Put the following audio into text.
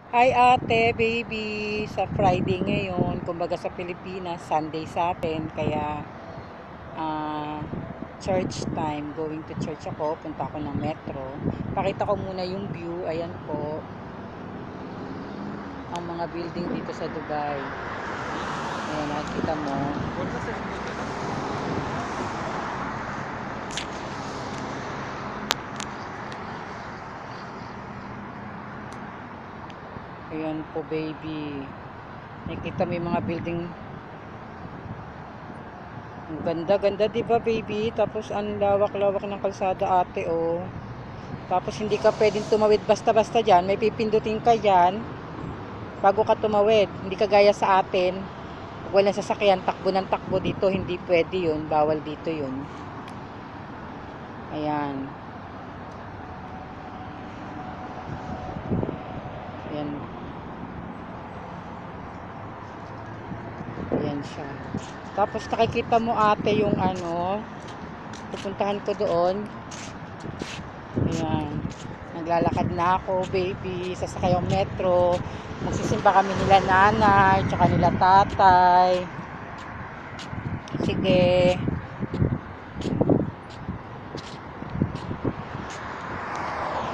Hi ate, baby. Sa Friday ngayon, kumbaga sa Pilipinas, Sunday sa atin. Kaya, ah, church time. Going to church ako. Punta ako ng metro. Pakita ko muna yung view. Ayan po. Ang mga building dito sa Dubai. Ayan, nakikita mo. Ayan po, baby. Nakikita mo yung mga building. Ang ganda-ganda, diba, baby? Tapos, ang lawak-lawak ng kalsada, ate, oh. Tapos, hindi ka pwedeng tumawid basta-basta dyan. May pipindutin ka dyan bago ka tumawid. Hindi kagaya sa atin. Pag walang sasakyan, takbo ng takbo dito. Hindi pwede yun. Bawal dito yun. Ayan. Ayan. Ayan siya. Tapos, nakikita mo ate yung ano. Pupuntahan ko doon. Ayan. Naglalakad na ako, baby. Sasakay ang metro. Magsisimba kami nila nanay, tsaka nila tatay. Sige.